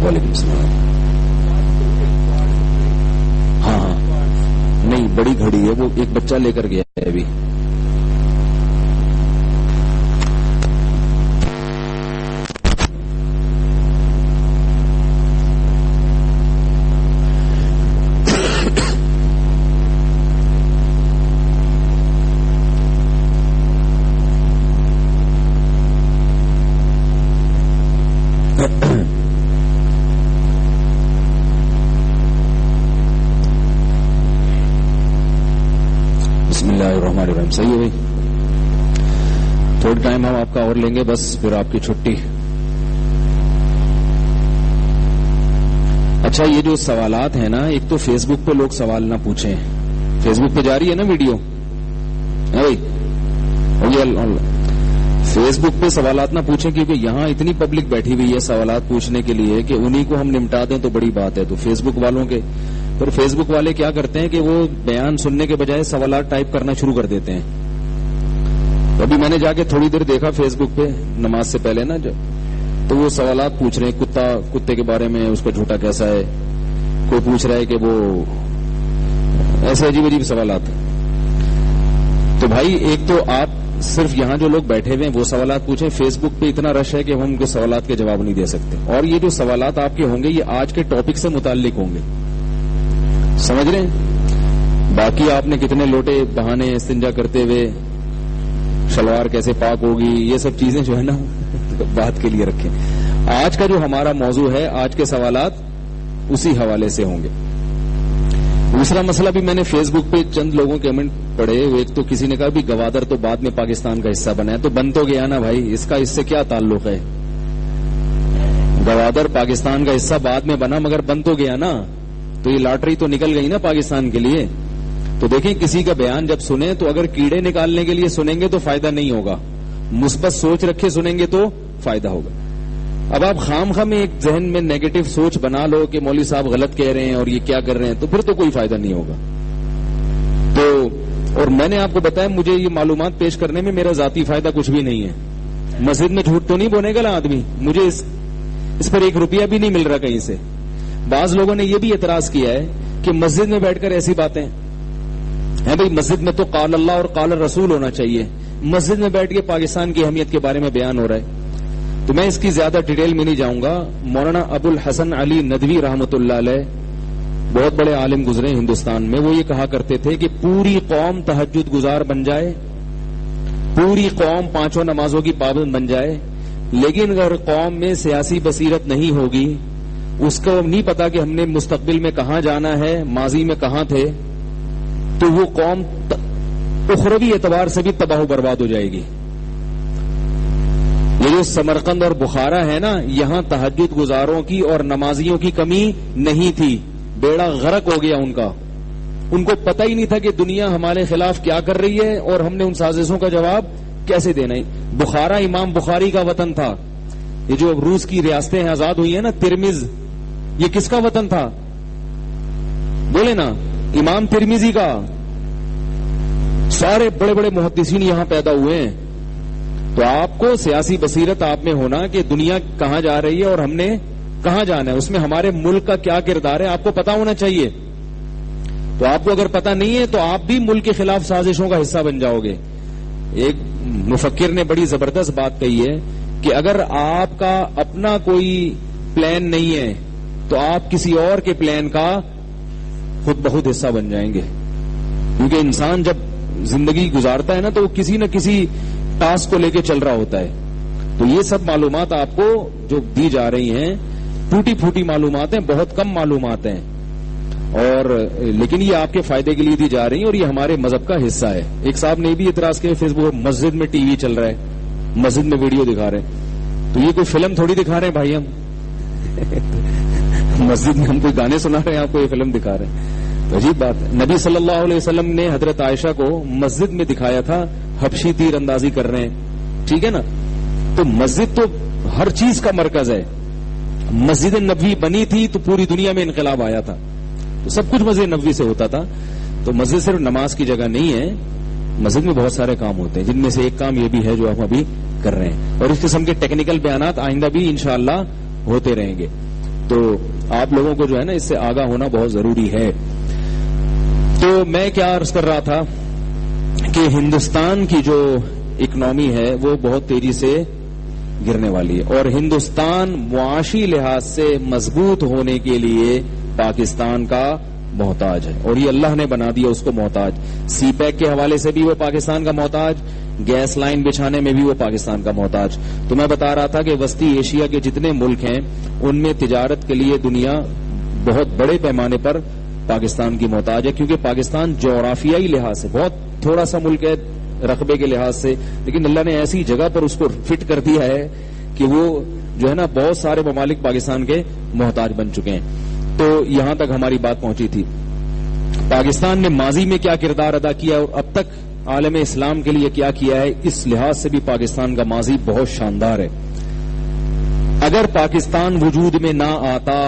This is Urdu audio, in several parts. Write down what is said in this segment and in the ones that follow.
وعلیکم السلام. ہاں ہاں نہیں بڑی گھڑی ہے, وہ ایک بچہ لے کر گیا ہے ابھی. صحیح ہے بھائی, تھوڑا ٹائم ہم آپ کا اور لیں گے, بس پھر آپ کی چھٹی. اچھا یہ جو سوالات ہیں نا, ایک تو فیس بک پہ لوگ سوال نہ پوچھیں. فیس بک پہ جاری ہے نا ویڈیو, بھائی ہو گیا. فیس بک پہ سوالات نہ پوچھیں کیونکہ یہاں اتنی پبلک بیٹھی ہوئی ہے سوالات پوچھنے کے لیے کہ انہی کو ہم نمٹا دیں تو بڑی بات ہے. تو فیس بک والوں کے پر فیس بک والے کیا کرتے ہیں کہ وہ بیان سننے کے بجائے سوالات ٹائپ کرنا شروع کر دیتے ہیں. ابھی میں نے جا کے تھوڑی دیر دیکھا فیس بک پہ نماز سے پہلے نا, تو وہ سوالات پوچھ رہے ہیں کتے کے بارے میں, اس کا جھوٹا کیسا ہے, کوئی پوچھ رہا ہے کہ وہ ایسے عجیب عجیب سوالات. تو بھائی ایک تو آپ صرف یہاں جو لوگ بیٹھے ہوئے ہیں وہ سوالات پوچھیں. فیس بک پہ اتنا رش ہے کہ ہم ان کے سوالات کے جواب نہیں دے سکتے. اور یہ جو سوالات آپ کے ہوں گے یہ آج کے ٹاپک سے متعلق ہوں گے, سمجھ رہے ہیں. باقی آپ نے کتنے لوٹے بہانے استنجا کرتے ہوئے, شلوار کیسے پاک ہوگی, یہ سب چیزیں جو ہے نا بات کے لیے رکھیں. آج کا جو ہمارا موضوع ہے, آج کے سوالات اسی حوالے سے ہوں گے. دوسرا مسئلہ بھی میں نے فیس بک پہ چند لوگوں کے کمنٹ پڑھے. ایک تو کسی نے کہا بھی گوادر تو بعد میں پاکستان کا حصہ بنا ہے, تو بن تو گیا نا بھائی, اس سے کیا تعلق ہے. گوادر پاکستان کا حصہ بعد میں بنا مگر بن تو گیا نا, تو یہ لاٹری تو نکل گئی نا پاکستان کے لیے. تو دیکھیں کسی کا بیان جب سنیں تو اگر کیڑے نکالنے کے لیے سنیں گے تو فائدہ نہیں ہوگا, مثبت سوچ رکھے سنیں گے تو فائدہ ہوگا. اب آپ خام میں ایک ذہن میں نیگیٹو سوچ بنا لو کہ مولوی صاحب غلط کہہ رہے ہیں اور یہ کیا کر رہے ہیں, تو پھر تو کوئی فائدہ نہیں ہوگا. تو اور میں نے آپ کو بتایا مجھے یہ معلومات پیش کرنے میں میرا ذاتی فائدہ کچھ بھی نہیں ہے. مسجد میں جھوٹ تو نہیں بولے گا نا آدمی, مجھے اس پر 1 روپیہ بھی نہیں مل رہا کہیں سے. بعض لوگوں نے یہ بھی اعتراض کیا ہے کہ مسجد میں بیٹھ کر ایسی باتیں ہیں. بھائی مسجد میں تو قال اللہ اور قال الرسول ہونا چاہیے, مسجد میں بیٹھ کے پاکستان کی اہمیت کے بارے میں بیان ہو رہا ہے. تو میں اس کی زیادہ ڈیٹیل میں نہیں جاؤں گا. مولانا ابو الحسن علی ندوی رحمۃ اللہ علیہ بہت بڑے عالم گزرے ہندوستان میں, وہ یہ کہا کرتے تھے کہ پوری قوم تہجد گزار بن جائے, پوری قوم 5 نمازوں کی پابند بن جائے, لیکن اگر قوم میں سیاسی بصیرت نہیں ہوگی, اس کو نہیں پتا کہ ہم نے مستقبل میں کہاں جانا ہے, ماضی میں کہاں تھے, تو وہ قوم اخروی اعتبار سے بھی تباہ و برباد ہو جائے گی. یہ جو سمرقند اور بخارا ہے نا, یہاں تہجد گزاروں کی اور نمازیوں کی کمی نہیں تھی, بیڑا غرق ہو گیا ان کا. ان کو پتہ ہی نہیں تھا کہ دنیا ہمارے خلاف کیا کر رہی ہے اور ہم نے ان سازشوں کا جواب کیسے دینا ہے. بخارا امام بخاری کا وطن تھا. یہ جو روس کی ریاستیں آزاد ہوئی ہیں نا, ترمز, یہ کس کا وطن تھا بولے نا, امام ترمذی کا. سارے بڑے بڑے محدثین یہاں پیدا ہوئے ہیں. تو آپ کو سیاسی بصیرت آپ میں ہونا کہ دنیا کہاں جا رہی ہے اور ہم نے کہاں جانا ہے, اس میں ہمارے ملک کا کیا کردار ہے آپ کو پتا ہونا چاہیے. تو آپ کو اگر پتا نہیں ہے تو آپ بھی ملک کے خلاف سازشوں کا حصہ بن جاؤ گے. ایک مفکر نے بڑی زبردست بات کہی ہے کہ اگر آپ کا اپنا کوئی پلان نہیں ہے تو آپ کسی اور کے پلان کا خود بخود حصہ بن جائیں گے. کیونکہ انسان جب زندگی گزارتا ہے نا تو وہ کسی نہ کسی ٹاسک کو لے کے چل رہا ہوتا ہے. تو یہ سب معلومات آپ کو جو دی جا رہی ہیں ٹوٹی پھوٹی معلومات ہیں, بہت کم معلومات ہیں, اور لیکن یہ آپ کے فائدے کے لیے دی جا رہی ہیں اور یہ ہمارے مذہب کا حصہ ہے. ایک صاحب نے بھی اعتراض کیا فیس بک, مسجد میں ٹی وی چل رہا ہے, مسجد میں ویڈیو دکھا رہے ہیں, تو یہ کوئی فلم تھوڑی دکھا رہے ہیں بھائی, ہم مسجد میں ہم کوئی گانے سنا رہے ہیں, آپ کو یہ فلم دکھا رہے ہیں, تو عجیب بات ہے. نبی صلی اللہ علیہ وسلم نے حضرت عائشہ کو مسجد میں دکھایا تھا حبشی تیر اندازی کر رہے ہیں, ٹھیک ہے نا. تو مسجد تو ہر چیز کا مرکز ہے. مسجد نبوی بنی تھی تو پوری دنیا میں انقلاب آیا تھا, تو سب کچھ مسجد نبوی سے ہوتا تھا. تو مسجد صرف نماز کی جگہ نہیں ہے, مسجد میں بہت سارے کام ہوتے ہیں, جن میں سے ایک کام یہ بھی ہے جو ہم ابھی کر رہے ہیں, اور اس قسم کے ٹیکنیکل بیانات آئندہ بھی انشاءاللہ ہوتے رہیں گے. تو آپ لوگوں کو جو ہے نا اس سے آگاہ ہونا بہت ضروری ہے. تو میں کیا عرض کر رہا تھا کہ ہندوستان کی جو اکنامی ہے وہ بہت تیزی سے گرنے والی ہے، اور ہندوستان معاشی لحاظ سے مضبوط ہونے کے لیے پاکستان کا محتاج ہے، اور یہ اللہ نے بنا دیا اس کو محتاج. سی پیک کے حوالے سے بھی وہ پاکستان کا محتاج، گیس لائن بچھانے میں بھی وہ پاکستان کا محتاج. تو میں بتا رہا تھا کہ وسطی ایشیا کے جتنے ملک ہیں ان میں تجارت کے لیے دنیا بہت بڑے پیمانے پر پاکستان کی محتاج ہے، کیونکہ پاکستان جغرافیائی لحاظ سے بہت تھوڑا سا ملک ہے رقبے کے لحاظ سے، لیکن اللہ نے ایسی جگہ پر اس کو فٹ کر دیا ہے کہ وہ جو ہے نا بہت سارے ممالک پاکستان کے محتاج بن چکے ہیں. تو یہاں تک ہماری بات پہنچی تھی. پاکستان نے ماضی میں کیا کردار ادا کیا اور اب تک عالم اسلام کے لیے کیا کیا ہے، اس لحاظ سے بھی پاکستان کا ماضی بہت شاندار ہے. اگر پاکستان وجود میں نہ آتا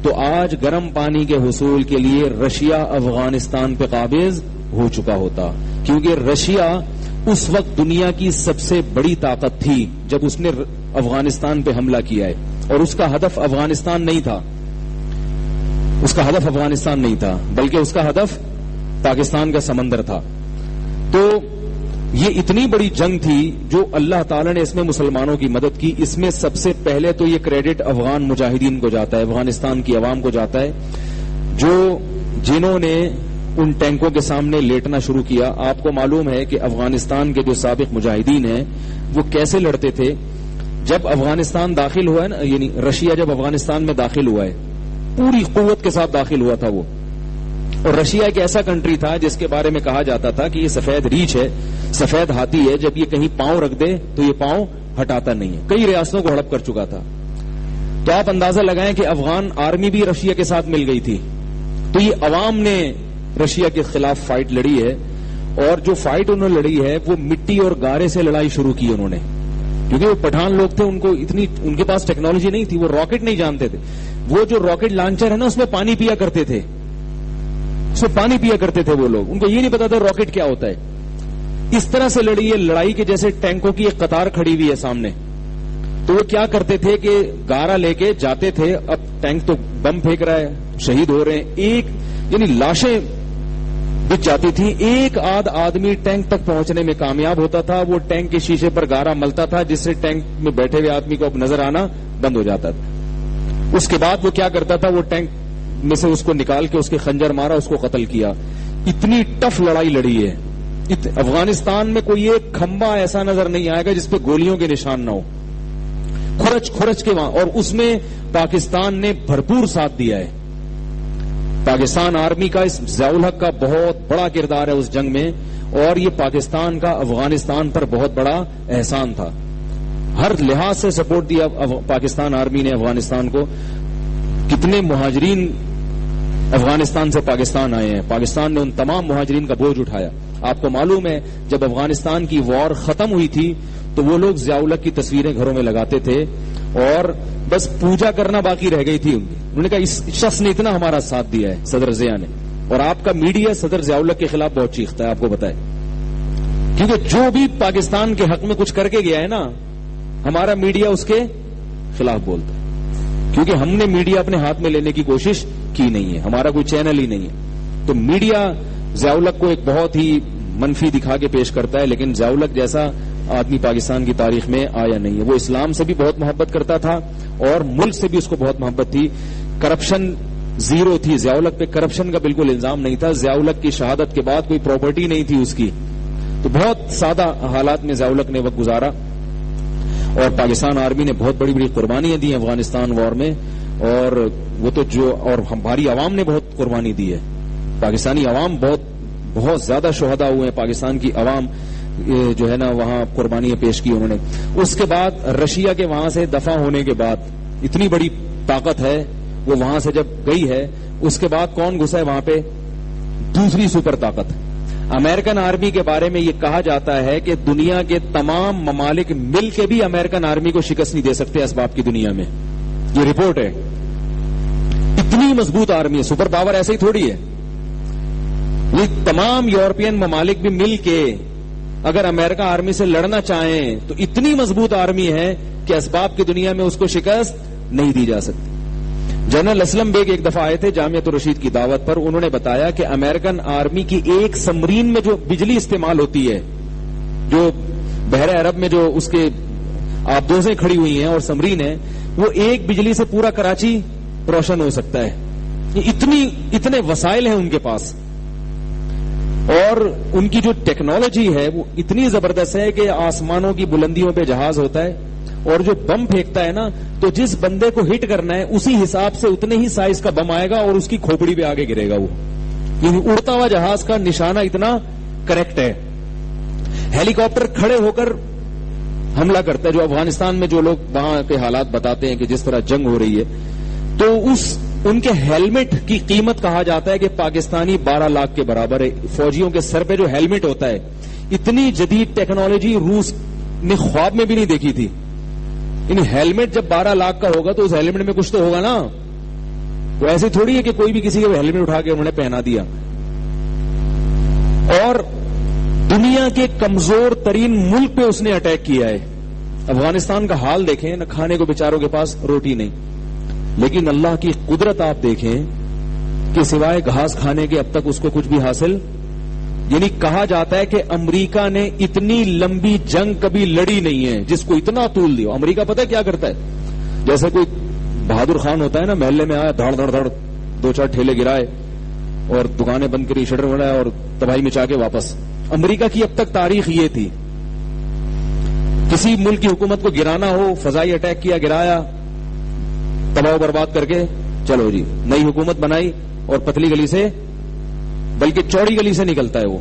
تو آج گرم پانی کے حصول کے لیے رشیا افغانستان پہ قابض ہو چکا ہوتا، کیونکہ رشیا اس وقت دنیا کی سب سے بڑی طاقت تھی جب اس نے افغانستان پہ حملہ کیا ہے، اور اس کا ہدف افغانستان نہیں تھا، اس کا ہدف افغانستان نہیں تھا بلکہ اس کا ہدف پاکستان کا سمندر تھا. تو یہ اتنی بڑی جنگ تھی جو اللہ تعالی نے اس میں مسلمانوں کی مدد کی. اس میں سب سے پہلے تو یہ کریڈٹ افغان مجاہدین کو جاتا ہے، افغانستان کی عوام کو جاتا ہے، جنہوں نے ان ٹینکوں کے سامنے لیٹنا شروع کیا. آپ کو معلوم ہے کہ افغانستان کے جو سابق مجاہدین ہیں وہ کیسے لڑتے تھے. جب افغانستان داخل ہوا ہے نا، یعنی رشیا جب افغانستان میں داخل ہوا ہے پوری قوت کے ساتھ داخل ہوا تھا وہ، اور رشیا ایک ایسا کنٹری تھا جس کے بارے میں کہا جاتا تھا کہ یہ سفید ریچھ ہے، سفید ہاتھی ہے، جب یہ کہیں پاؤں رکھ دے تو یہ پاؤں ہٹاتا نہیں ہے. کئی ریاستوں کو ہڑپ کر چکا تھا. تو آپ اندازہ لگائیں کہ افغان آرمی بھی رشیا کے ساتھ مل گئی تھی. تو یہ عوام نے رشیا کے خلاف فائٹ لڑی ہے، اور جو فائٹ انہوں نے لڑی ہے وہ مٹی اور گارے سے لڑائی شروع کی انہوں نے، کیونکہ وہ پٹھان لوگ تھے، ان کے پاس ٹیکنالوجی نہیں تھی، وہ راکٹ نہیں جانتے تھے. وہ جو راکٹ لانچر ہے نا اس میں پانی پیا کرتے تھے، اس میں پانی پیا کرتے تھے وہ لوگ، ان کو یہ نہیں پتا تھا راکٹ کیا ہوتا ہے. اس طرح سے لڑی ہے لڑائی کے جیسے ٹینکوں کی ایک قطار کھڑی ہوئی ہے سامنے. تو وہ کیا کرتے تھے کہ گارا لے کے جاتے تھے، اب ٹینک تو بم پھینک رہا ہے، شہید ہو رہے ہیں، یعنی لاشیں بچ جاتی تھی. ایک آدھ آدمی ٹینک تک پہنچنے میں کامیاب ہوتا تھا، وہ ٹینک کے شیشے پر گارا ملتا تھا جس سے ٹینک میں بیٹھے ہوئے آدمی کو اب نظر آنا بند ہو جاتا تھا. اس کے بعد وہ کیا کرتا تھا، وہ ٹینک میں سے اس کو نکال کے اس کے خنجر مارا، اس کو قتل کیا. اتنی ٹف لڑائی لڑی ہے. افغانستان میں کوئی ایک کھمبا ایسا نظر نہیں آئے گا جس پہ گولیوں کے نشان نہ ہو، کھرچ کے وہاں، اور اس میں پاکستان نے بھرپور ساتھ دیا ہے. پاکستان آرمی کا اس ضیاء الحق کا بہت بڑا کردار ہے اس جنگ میں، اور یہ پاکستان کا افغانستان پر بہت بڑا احسان تھا. ہر لحاظ سے سپورٹ دیا پاکستان آرمی نے افغانستان کو. کتنے مہاجرین افغانستان سے پاکستان آئے ہیں، پاکستان نے ان تمام مہاجرین کا بوجھ اٹھایا. آپ کو معلوم ہے جب افغانستان کی وار ختم ہوئی تھی تو وہ لوگ ضیاء الحق کی تصویریں گھروں میں لگاتے تھے اور بس پوجا کرنا باقی رہ گئی تھی. انہوں نے کہا اس شخص نے اتنا ہمارا ساتھ دیا ہے، صدر ضیاء نے. اور آپ کا میڈیا صدر ضیاء الحق کے خلاف بہت چیختا ہے، آپ کو بتائے، کیونکہ جو بھی پاکستان کے حق میں کچھ کر کے گیا ہے نا، ہمارا میڈیا اس کے خلاف بولتا ہے، کیونکہ ہم نے میڈیا اپنے ہاتھ میں لینے کی کوشش کی نہیں ہے، ہمارا کوئی چینل ہی نہیں ہے. تو میڈیا ضیاء الحق کو ایک بہت ہی منفی دکھا کے پیش کرتا ہے، لیکن ضیاء الحق جیسا آدمی پاکستان کی تاریخ میں آیا نہیں ہے. وہ اسلام سے بھی بہت محبت کرتا تھا اور ملک سے بھی اس کو بہت محبت تھی. کرپشن زیرو تھی، ضیاء الحق پہ کرپشن کا بالکل الزام نہیں تھا. ضیاء الحق کی شہادت کے بعد کوئی پراپرٹی نہیں تھی اس کی. تو بہت سادہ حالات میں ضیاء الحق نے وقت گزارا، اور پاکستان آرمی نے بہت بڑی بڑی قربانیاں دی افغانستان وار میں. اور وہ تو اور ہماری عوام نے بہت قربانی دی ہے. پاکستانی عوام بہت زیادہ شہداء ہوئے ہیں. پاکستان کی عوام جو ہے نا وہاں قربانیاں پیش کی انہوں نے. اس کے بعد رشیا کے وہاں سے دفع ہونے کے بعد، اتنی بڑی طاقت ہے وہ وہاں سے جب گئی ہے، اس کے بعد کون گھسا ہے وہاں پہ؟ دوسری سپر طاقت. امریکن آرمی کے بارے میں یہ کہا جاتا ہے کہ دنیا کے تمام ممالک مل کے بھی امریکن آرمی کو شکست نہیں دے سکتے اسباب کی دنیا میں. یہ رپورٹ ہے. اتنی مضبوط آرمی ہے. سپر پاور ایسے ہی تھوڑی ہے. یہ تمام یورپین ممالک بھی مل کے اگر امریکہ آرمی سے لڑنا چاہیں تو اتنی مضبوط آرمی ہے کہ اسباب کی دنیا میں اس کو شکست نہیں دی جا سکتی. جنرل اسلم بیگ ایک دفعہ آئے تھے جامعۃ الرشید کی دعوت پر. انہوں نے بتایا کہ امریکن آرمی کی ایک سمرین میں جو بجلی استعمال ہوتی ہے, جو بحر عرب میں جو اس کے آبدوزیں کھڑی ہوئی ہیں اور سمرین ہے, وہ ایک بجلی سے پورا کراچی روشن ہو سکتا ہے. اتنے وسائل ہیں ان کے پاس, اور ان کی جو ٹیکنالوجی ہے وہ اتنی زبردست ہے کہ آسمانوں کی بلندیوں پہ جہاز ہوتا ہے, اور جو بم پھینکتا ہے نا تو جس بندے کو ہٹ کرنا ہے اسی حساب سے اتنے ہی سائز کا بم آئے گا اور اس کی کھوپڑی پہ آگے گرے گا. وہ یعنی اڑتا ہوا جہاز کا نشانہ اتنا کریکٹ ہے. ہیلی کاپٹر کھڑے ہو کر حملہ کرتا ہے. جو افغانستان میں جو لوگ وہاں کے حالات بتاتے ہیں کہ جس طرح جنگ ہو رہی ہے, تو ان کے ہیلمٹ کی قیمت کہا جاتا ہے کہ پاکستانی 12 لاکھ کے برابر ہے. فوجیوں کے سر پہ جو ہیلمٹ ہوتا ہے, اتنی جدید ٹیکنالوجی روس نے خواب میں بھی نہیں دیکھی تھی. یعنی ہیلمٹ جب 12 لاکھ کا ہوگا تو اس ہیلمٹ میں کچھ تو ہوگا نا. وہ ایسے تھوڑی ہے کہ کوئی بھی کسی کا ہیلمٹ اٹھا کے انہوں نے پہنا دیا. اور دنیا کے کمزور ترین ملک پہ اس نے اٹیک کیا ہے. افغانستان کا حال دیکھیں نہ, کھانے کو بیچاروں کے پاس روٹی نہیں, لیکن اللہ کی قدرت آپ دیکھیں کہ سوائے گھاس کھانے کے اب تک اس کو کچھ بھی حاصل. یعنی کہا جاتا ہے کہ امریکہ نے اتنی لمبی جنگ کبھی لڑی نہیں ہے جس کو اتنا طول دیا. امریکہ پتہ کیا کرتا ہے, جیسے کوئی بہادر خان ہوتا ہے نا, محلے میں آیا, دھڑ دھڑ دھڑ 2-4 ٹھیلے گرائے اور دکانیں بند کری, شٹر بنایا اور تباہی مچا کے واپس. امریکہ کی اب تک تاریخ یہ تھی, کسی ملک کی حکومت کو گرانا ہو, فضائی اٹیک کیا, گرایا, تباہ و برباد کر کے چلو جی نئی حکومت بنائی, اور پتلی گلی سے بلکہ چوڑی گلی سے نکلتا ہے وہ.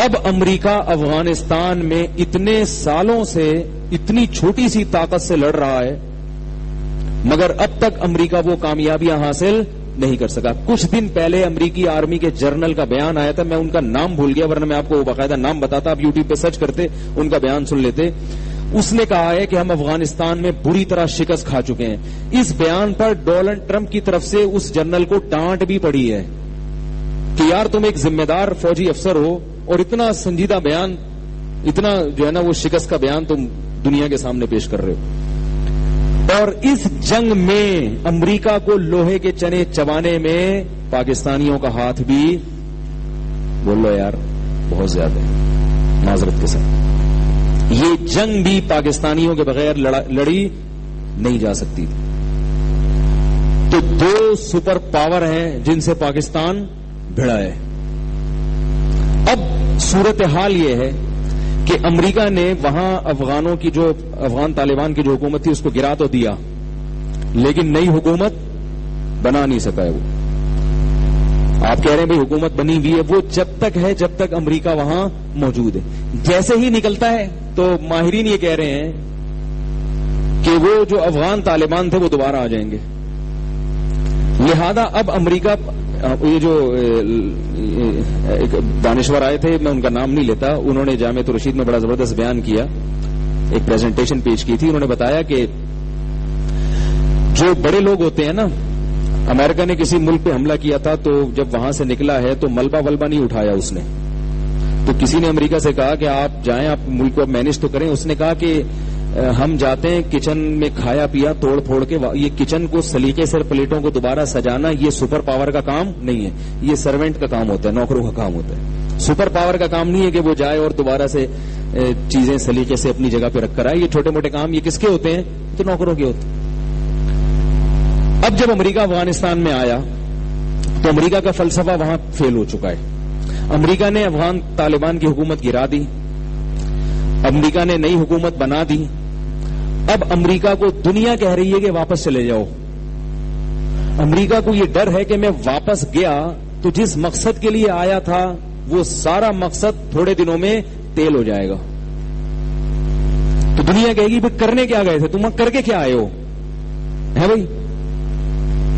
اب امریکہ افغانستان میں اتنے سالوں سے اتنی چھوٹی سی طاقت سے لڑ رہا ہے, مگر اب تک امریکہ وہ کامیابیاں حاصل نہیں کر سکا. کچھ دن پہلے امریکی آرمی کے جنرل کا بیان آیا تھا, میں ان کا نام بھول گیا ورنہ میں آپ کو باقاعدہ نام بتاتا, آپ یوٹیوب پہ سرچ کرتے ان کا بیان سن لیتے. اس نے کہا ہے کہ ہم افغانستان میں بری طرح شکست کھا چکے ہیں. اس بیان پر ڈونلڈ ٹرمپ کی طرف سے اس جنرل کو ڈانٹ بھی پڑی ہے کہ یار تم ایک ذمہ دار فوجی افسر ہو اور اتنا سنجیدہ بیان, اتنا جو ہے نا وہ شکست کا بیان تم دنیا کے سامنے پیش کر رہے ہو. اور اس جنگ میں امریکہ کو لوہے کے چنے چبانے میں پاکستانیوں کا ہاتھ بھی, بول لو یار, بہت زیادہ ہے معذرت کے ساتھ. یہ جنگ بھی پاکستانیوں کے بغیر لڑی نہیں جا سکتی. تو 2 سپر پاور ہیں جن سے پاکستان بھڑا ہے. اب صورتحال یہ ہے کہ امریکہ نے وہاں افغانوں کی جو افغان طالبان کی جو حکومت تھی اس کو گرا تو دیا, لیکن نئی حکومت بنا نہیں سکا ہے. وہ آپ کہہ رہے ہیں بھائی حکومت بنی ہوئی ہے, وہ جب تک ہے جب تک امریکہ وہاں موجود ہے. جیسے ہی نکلتا ہے تو ماہرین یہ کہہ رہے ہیں کہ وہ جو افغان طالبان تھے وہ دوبارہ آ جائیں گے. لہذا اب امریکہ, یہ جو ایک دانشور آئے تھے, میں ان کا نام نہیں لیتا, انہوں نے جامعۃ الرشید میں بڑا زبردست بیان کیا, ایک پریزنٹیشن پیش کی تھی. انہوں نے بتایا کہ جو بڑے لوگ ہوتے ہیں نا, امریکہ نے کسی ملک پہ حملہ کیا تھا تو جب وہاں سے نکلا ہے تو ملبہ ولبہ نہیں اٹھایا اس نے. تو کسی نے امریکہ سے کہا کہ آپ جائیں, آپ ملک کو مینج تو کریں. اس نے کہا کہ ہم جاتے ہیں کچن میں کھایا پیا توڑ پھوڑ کے, یہ کچن کو سلیقے سے پلیٹوں کو دوبارہ سجانا یہ سپر پاور کا کام نہیں ہے, یہ سروینٹ کا کام ہوتا ہے, نوکروں کا کام ہوتا ہے. سپر پاور کا کام نہیں ہے کہ وہ جائے اور دوبارہ سے چیزیں سلیقے سے اپنی جگہ پہ رکھ کر آئے. یہ چھوٹے موٹے کام یہ کس کے ہوتے ہیں, تو نوکروں کے ہوتے ہیں. اب جب امریکہ افغانستان میں آیا تو امریکہ کا فلسفہ وہاں فیل ہو چکا ہے. امریکہ نے افغان طالبان کی حکومت گرا دی, امریکہ نے نئی حکومت بنا دی. اب امریکہ کو دنیا کہہ رہی ہے کہ واپس چلے جاؤ. امریکہ کو یہ ڈر ہے کہ میں واپس گیا تو جس مقصد کے لیے آیا تھا وہ سارا مقصد تھوڑے دنوں میں تیل ہو جائے گا. تو دنیا کہے گی بھائی کرنے کیا گئے تھے, تم کر کے کیا آئے ہو, ہے بھائی,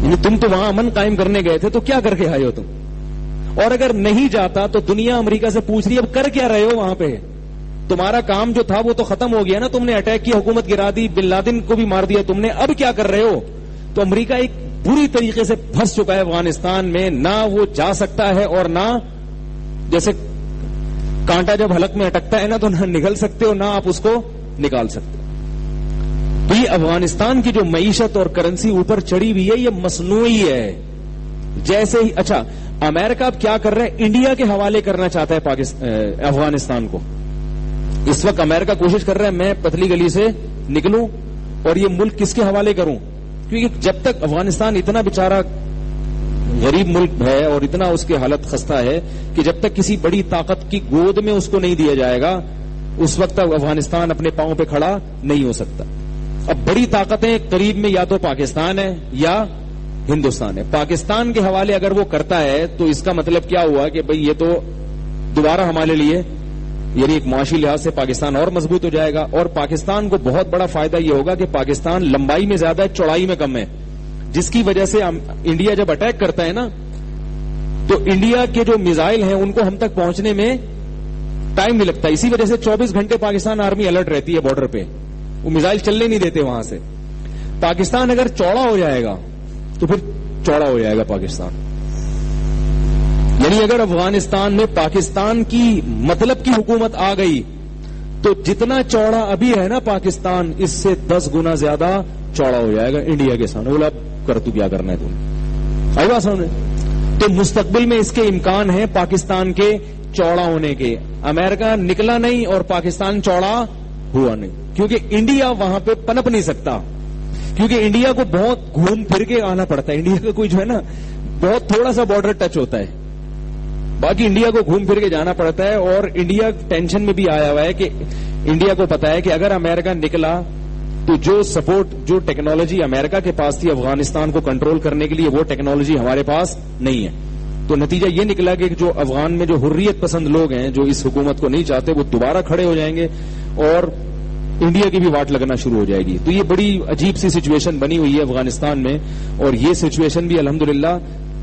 یعنی تم تو وہاں امن قائم کرنے گئے تھے تو کیا کر کے آئے ہو تم. اور اگر نہیں جاتا تو دنیا امریکہ سے پوچھ رہی ہے اب کر کیا رہے ہو وہاں پہ, تمہارا کام جو تھا وہ تو ختم ہو گیا نا, تم نے اٹیک کی, حکومت گرا دی, بن لادن کو بھی مار دیا تم نے, اب کیا کر رہے ہو. تو امریکہ ایک بری طریقے سے پھنس چکا ہے افغانستان میں, نہ وہ جا سکتا ہے اور نہ, جیسے کانٹا جب حلق میں اٹکتا ہے نا تو نہ نکل سکتے ہو نہ آپ اس کو نکال سکتے. بھی افغانستان کی جو معیشت اور کرنسی اوپر چڑھی ہوئی ہے یہ مصنوعی ہے. جیسے ہی اچھا امریکہ اب کیا کر رہا ہے, انڈیا کے حوالے کرنا چاہتا ہے افغانستان کو. اس وقت امریکہ کوشش کر رہا ہے میں پتلی گلی سے نکلوں اور یہ ملک کس کے حوالے کروں, کیونکہ جب تک افغانستان اتنا بیچارہ غریب ملک ہے اور اتنا اس کی حالت خستہ ہے کہ جب تک کسی بڑی طاقت کی گود میں اس کو نہیں دیا جائے گا اس وقت تک افغانستان اپنے پاؤں پہ کھڑا نہیں ہو سکتا. اب بڑی طاقتیں قریب میں یا تو پاکستان ہے یا ہندوستان ہے. پاکستان کے حوالے اگر وہ کرتا ہے تو اس کا مطلب کیا ہوا کہ بھئی یہ تو دوبارہ ہمارے لیے یعنی ایک معاشی لحاظ سے پاکستان اور مضبوط ہو جائے گا. اور پاکستان کو بہت بڑا فائدہ یہ ہوگا کہ پاکستان لمبائی میں زیادہ ہے, چوڑائی میں کم ہے, جس کی وجہ سے انڈیا جب اٹیک کرتا ہے نا تو انڈیا کے جو میزائل ہیں ان کو ہم تک پہنچنے میں ٹائم نہیں لگتا. اسی وجہ سے 24 گھنٹے پاکستان آرمی الرٹ رہتی ہے بارڈر پہ, وہ میزائل چلنے نہیں دیتے وہاں سے. پاکستان اگر چوڑا ہو جائے گا تو پھر چوڑا ہو جائے گا پاکستان. یعنی اگر افغانستان میں پاکستان کی مطلب کی حکومت آ گئی تو جتنا چوڑا ابھی ہے نا پاکستان اس سے 10 گنا زیادہ چوڑا ہو جائے گا انڈیا کے سامنے. بولا اب کر تو کیا کرنا ہے تم, آئی بات سامنے. تو مستقبل میں اس کے امکان ہیں پاکستان کے چوڑا ہونے کے. امریکہ نکلا نہیں اور پاکستان چوڑا ہوا نہیں, کیونکہ انڈیا وہاں پہ پنپ نہیں سکتا, کیونکہ انڈیا کو بہت گھوم پھر کے آنا پڑتا ہے. انڈیا کا کوئی جو ہے نا بہت تھوڑا سا بارڈر ٹچ ہوتا ہے, باقی انڈیا کو گھوم پھر کے جانا پڑتا ہے. اور انڈیا ٹینشن میں بھی آیا ہوا ہے کہ انڈیا کو پتا ہے کہ اگر امریکہ نکلا تو جو سپورٹ جو ٹیکنالوجی امریکہ کے پاس تھی افغانستان کو کنٹرول کرنے کے لیے وہ ٹیکنالوجی ہمارے پاس نہیں ہے. تو نتیجہ یہ نکلا کہ جو افغان میں جو حریت پسند لوگ ہیں جو اس حکومت کو نہیں چاہتے وہ دوبارہ کھڑے ہو جائیں گے اور انڈیا کی بھی واٹ لگنا شروع ہو جائے گی. تو یہ بڑی عجیب سی سچویشن بنی ہوئی ہے افغانستان میں, اور یہ سچویشن بھی الحمدللہ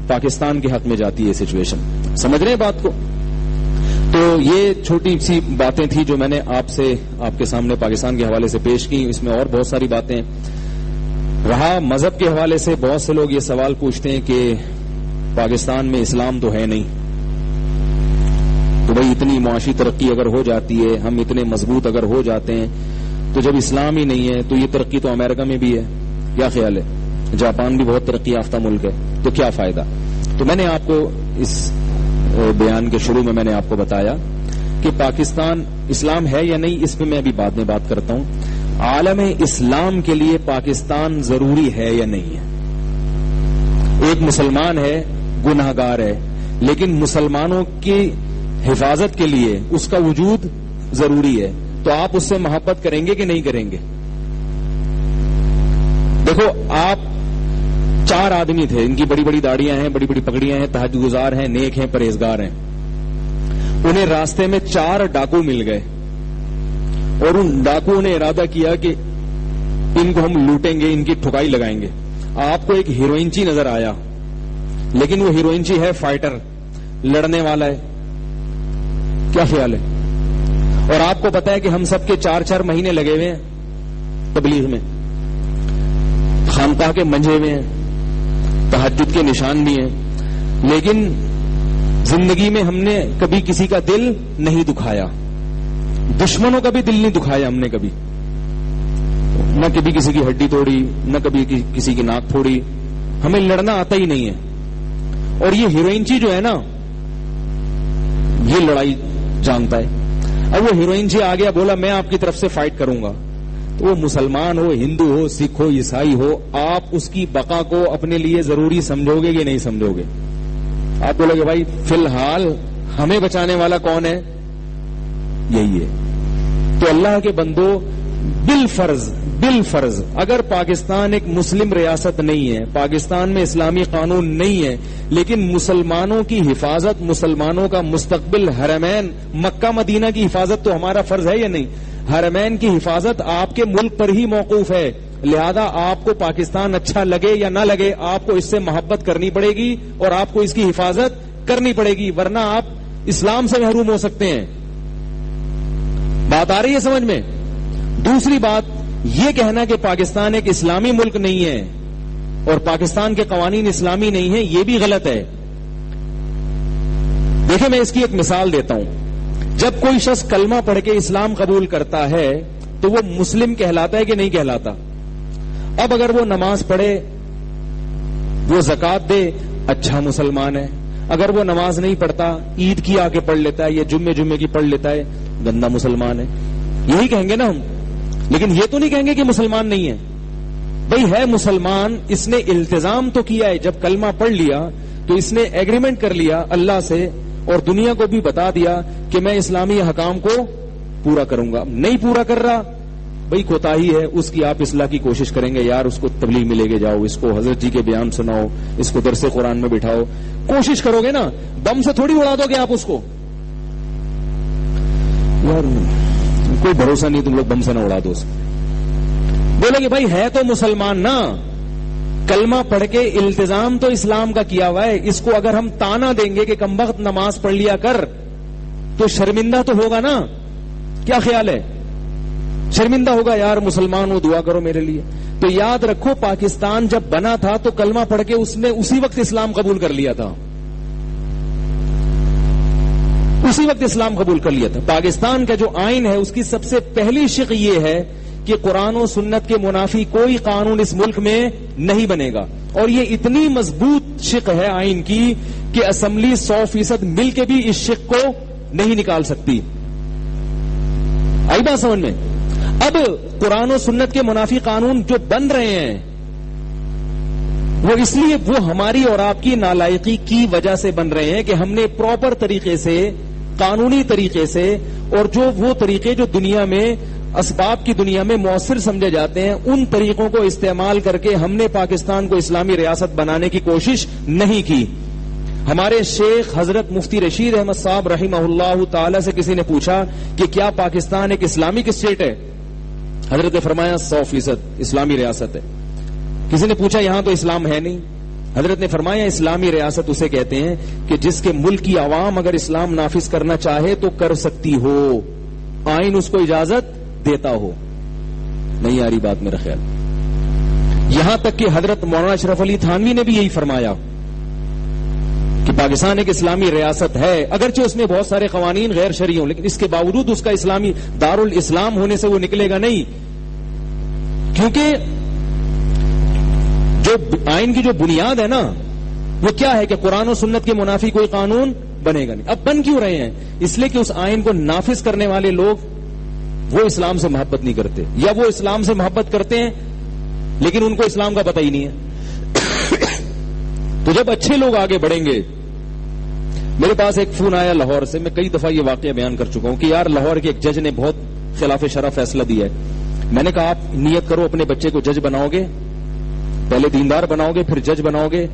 پاکستان کے حق میں جاتی ہے سچویشن. سمجھ رہے ہیں بات کو؟ تو یہ چھوٹی سی باتیں تھیں جو میں نے آپ کے سامنے پاکستان کے حوالے سے پیش کی. اس میں اور بہت ساری باتیں رہا. مذہب کے حوالے سے بہت سے لوگ یہ سوال پوچھتے ہیں کہ پاکستان میں اسلام تو ہے نہیں, تو بھائی اتنی معاشی ترقی اگر ہو جاتی ہے, ہم اتنے مضبوط اگر ہو جاتے ہیں, تو جب اسلام ہی نہیں ہے تو یہ ترقی تو امریکہ میں بھی ہے, کیا خیال ہے؟ جاپان بھی بہت ترقی یافتہ ملک ہے, تو کیا فائدہ؟ تو میں نے آپ کو اس بیان کے شروع میں نے آپ کو بتایا کہ پاکستان اسلام ہے یا نہیں, اس پہ میں ابھی بعد میں بات کرتا ہوں. عالم اسلام کے لیے پاکستان ضروری ہے یا نہیں ہے؟ ایک مسلمان ہے, گناہگار ہے, لیکن مسلمانوں کی حفاظت کے لیے اس کا وجود ضروری ہے, تو آپ اس سے محبت کریں گے کہ نہیں کریں گے؟ دیکھو آپ 4 آدمی تھے, ان کی بڑی بڑی داڑیاں ہیں, بڑی بڑی پگڑیاں ہیں, تہجد گزار ہیں, نیک ہیں, پرہیزگار ہیں. انہیں راستے میں 4 ڈاکو مل گئے اور ان ڈاکوؤں نے ارادہ کیا کہ ان کو ہم لوٹیں گے, ان کی ٹھکائی لگائیں گے. آپ کو ایک ہیروئنچی نظر آیا, لیکن وہ ہیروئنچی ہے فائٹر, لڑنے والا ہے, کیا خیال ہے؟ اور آپ کو پتا ہے کہ ہم سب کے 4 مہینے لگے ہوئے ہیں تبلیغ میں, خانقاہ کے منجے ہوئے ہیں, تہجد کے نشان بھی ہیں, لیکن زندگی میں ہم نے کبھی کسی کا دل نہیں دکھایا, دشمنوں کا بھی دل نہیں دکھایا ہم نے کبھی, نہ کبھی کسی کی ہڈی توڑی, نہ کبھی کسی کی ناک پھوڑی, ہمیں لڑنا آتا ہی نہیں ہے. اور یہ ہیروئنچی جو ہے نا یہ لڑائی جانتا ہے. اب وہ ہیروئنچی آ گیا, بولا میں آپ کی طرف سے فائٹ کروں گا, تو وہ مسلمان ہو, ہندو ہو, سکھ ہو, عیسائی ہو, آپ اس کی بقا کو اپنے لیے ضروری سمجھو گے کہ نہیں سمجھو گے؟ آپ بولو گے بھائی فی الحال ہمیں بچانے والا کون ہے؟ یہی ہے. تو اللہ کے بندو بالفرض اگر پاکستان ایک مسلم ریاست نہیں ہے, پاکستان میں اسلامی قانون نہیں ہے, لیکن مسلمانوں کی حفاظت, مسلمانوں کا مستقبل, حرمین مکہ مدینہ کی حفاظت تو ہمارا فرض ہے یا نہیں؟ حرمین کی حفاظت آپ کے ملک پر ہی موقوف ہے, لہذا آپ کو پاکستان اچھا لگے یا نہ لگے آپ کو اس سے محبت کرنی پڑے گی اور آپ کو اس کی حفاظت کرنی پڑے گی, ورنہ آپ اسلام سے محروم ہو سکتے ہیں. بات آ رہی ہے سمجھ میں؟ دوسری بات یہ کہنا کہ پاکستان ایک اسلامی ملک نہیں ہے اور پاکستان کے قوانین اسلامی نہیں ہیں, یہ بھی غلط ہے. دیکھیں میں اس کی ایک مثال دیتا ہوں. جب کوئی شخص کلمہ پڑھ کے اسلام قبول کرتا ہے تو وہ مسلم کہلاتا ہے کہ نہیں کہلاتا؟ اب اگر وہ نماز پڑھے، وہ زکات دے، اچھا مسلمان ہے. اگر وہ نماز نہیں پڑھتا، عید کی آ کے پڑھ لیتا ہے یا جمعے کی پڑھ لیتا ہے، گندا مسلمان ہے. یہی کہیں گے نا ہم. لیکن یہ تو نہیں کہیں گے کہ مسلمان نہیں ہے. بھئی ہے مسلمان، اس نے التزام تو کیا ہے. جب کلمہ پڑھ لیا تو اس نے ایگریمنٹ کر لیا اللہ سے اور دنیا کو بھی بتا دیا کہ میں اسلامی احکام کو پورا کروں گا. نہیں پورا کر رہا، بھئی کوتاہی ہے، اس کی آپ اصلاح کی کوشش کریں گے. یار اس کو تبلیغ میں لے کے جاؤ، اس کو حضرت جی کے بیان سناؤ، اس کو درس قرآن میں بٹھاؤ. کوشش کرو گے نا، بم سے تھوڑی اڑا دو گے آپ اس کو. یار کوئی بھروسہ نہیں، تم لوگ بم سے نہ اڑا دو. بولے کہ بھائی ہے تو مسلمان نا، کلمہ پڑھ کے التزام تو اسلام کا کیا ہوا ہے. اس کو اگر ہم تانا دیں گے کہ کم وقت نماز پڑھ لیا کر تو شرمندہ تو ہوگا نا. کیا خیال ہے؟ شرمندہ ہوگا. یار مسلمان ہو، دعا کرو میرے لیے. تو یاد رکھو پاکستان جب بنا تھا تو کلمہ پڑھ کے اس نے اسی وقت اسلام قبول کر لیا تھا. اسی وقت اسلام قبول کر لیا تھا. پاکستان کا جو آئین ہے اس کی سب سے پہلی شق یہ ہے کہ قرآن و سنت کے منافی کوئی قانون اس ملک میں نہیں بنے گا. اور یہ اتنی مضبوط شق ہے آئین کی کہ اسمبلی 100% مل کے بھی اس شق کو نہیں نکال سکتی. آئی بات سمجھ میں؟ اب قرآن و سنت کے منافی قانون جو بن رہے ہیں وہ اس لیے وہ ہماری اور آپ کی نالائقی کی وجہ سے بن رہے ہیں کہ ہم نے پراپر طریقے سے، قانونی طریقے سے، اور جو وہ طریقے جو دنیا میں اسباب کی دنیا میں مؤثر سمجھے جاتے ہیں ان طریقوں کو استعمال کر کے ہم نے پاکستان کو اسلامی ریاست بنانے کی کوشش نہیں کی. ہمارے شیخ حضرت مفتی رشید احمد صاحب رحمہ اللہ تعالی سے کسی نے پوچھا کہ کیا پاکستان ایک اسلامک اسٹیٹ ہے؟ حضرت نے فرمایا 100% اسلامی ریاست ہے. کسی نے پوچھا یہاں تو اسلام ہے نہیں؟ حضرت نے فرمایا اسلامی ریاست اسے کہتے ہیں کہ جس کے ملک کی عوام اگر اسلام نافذ کرنا چاہے تو کر سکتی ہو، آئین اس کو اجازت دیتا ہو. نہیں آ رہی بات میرا خیال. یہاں تک کہ حضرت مولانا اشرف علی تھانوی نے بھی یہی فرمایا کہ پاکستان ایک اسلامی ریاست ہے، اگرچہ اس میں بہت سارے قوانین غیر شرعی ہوں لیکن اس کے باوجود اس کا اسلامی دارالاسلام ہونے سے وہ نکلے گا نہیں. کیونکہ جو آئین کی جو بنیاد ہے نا وہ کیا ہے کہ قرآن و سنت کے منافی کوئی قانون بنے گا نہیں. اب بن کیوں رہے ہیں؟ اس لیے کہ اس آئین کو نافذ کرنے والے لوگ وہ اسلام سے محبت نہیں کرتے، یا وہ اسلام سے محبت کرتے ہیں لیکن ان کو اسلام کا پتہ ہی نہیں ہے. تو جب اچھے لوگ آگے بڑھیں گے. میرے پاس ایک فون آیا لاہور سے، میں کئی دفعہ یہ واقعہ بیان کر چکا ہوں کہ یار لاہور کے ایک جج نے بہت خلاف شرع فیصلہ دیا ہے. میں نے کہا آپ نیت کرو اپنے بچے کو جج بناؤ گے، پہلے دیندار بناؤ گے پھر جج بناؤ گے،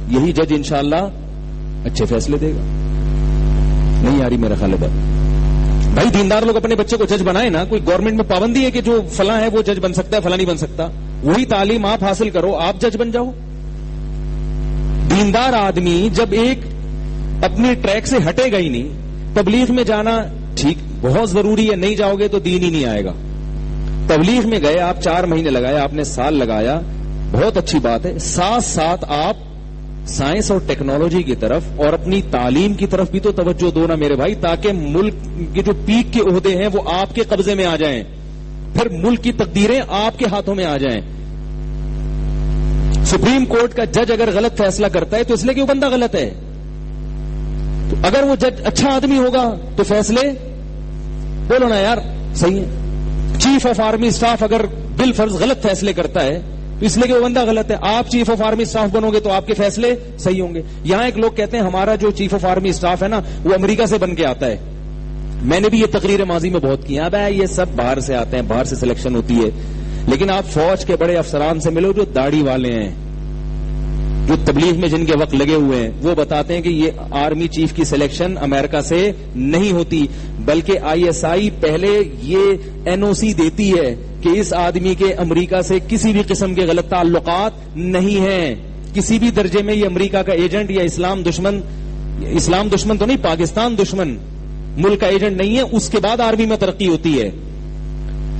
یہی جج انشاءاللہ اچھے فیصلے دے گا. نہیں آ رہی میرا خیال ہے بات. بھائی دیندار لوگ اپنے بچے کو جج بنائے نا. کوئی گورنمنٹ میں پابندی ہے کہ جو فلاں ہے وہ جج بن سکتا ہے، فلاں نہیں بن سکتا؟ وہی تعلیم آپ حاصل کرو، آپ جج بن جاؤ. دیندار آدمی جب ایک اپنی ٹریک سے ہٹے گا ہی نہیں. تبلیغ میں جانا ٹھیک بہت ضروری ہے، نہیں جاؤ گے تو دین ہی نہیں آئے گا. تبلیغ میں گئے آپ 4 مہینے لگائے، آپ نے سال لگایا، بہت اچھی بات ہے. ساتھ ساتھ آپ سائنس اور ٹیکنالوجی کی طرف اور اپنی تعلیم کی طرف بھی تو توجہ دو نا میرے بھائی، تاکہ ملک کے جو پیک کے عہدے ہیں وہ آپ کے قبضے میں آ جائیں، پھر ملک کی تقدیریں آپ کے ہاتھوں میں آ جائیں. سپریم کورٹ کا جج اگر غلط فیصلہ کرتا ہے تو اس لیے کہ وہ بندہ غلط ہے. تو اگر وہ جج اچھا آدمی ہوگا تو فیصلے بولو نا یار صحیح ہے. چیف آف آرمی اسٹاف اگر بالفرض غلط فیصلے کرتا ہے تو اس لیے کہ وہ بندہ غلط ہے. آپ چیف آف آرمی اسٹاف بنو گے تو آپ کے فیصلے صحیح ہوں گے. یہاں ایک لوگ کہتے ہیں ہمارا جو چیف آف آرمی اسٹاف ہے نا وہ امریکہ سے بن کے آتا ہے. میں نے بھی یہ تقریر ماضی میں بہت کی. اب یہ سب باہر سے آتے ہیں، باہر سے سلیکشن ہوتی ہے. لیکن آپ فوج کے بڑے افسران سے ملو جو داڑھی والے ہیں، جو تبلیغ میں جن کے وقت لگے ہوئے ہیں، وہ بتاتے ہیں کہ یہ آرمی چیف کی سلیکشن امریکہ سے نہیں ہوتی، بلکہ ISI پہلے یہ NOC دیتی ہے کہ اس آدمی کے امریکہ سے کسی بھی قسم کے غلط تعلقات نہیں ہیں. کسی بھی درجے میں یہ امریکہ کا ایجنٹ یا اسلام دشمن تو نہیں، پاکستان دشمن ملک کا ایجنٹ نہیں ہے. اس کے بعد آرمی میں ترقی ہوتی ہے.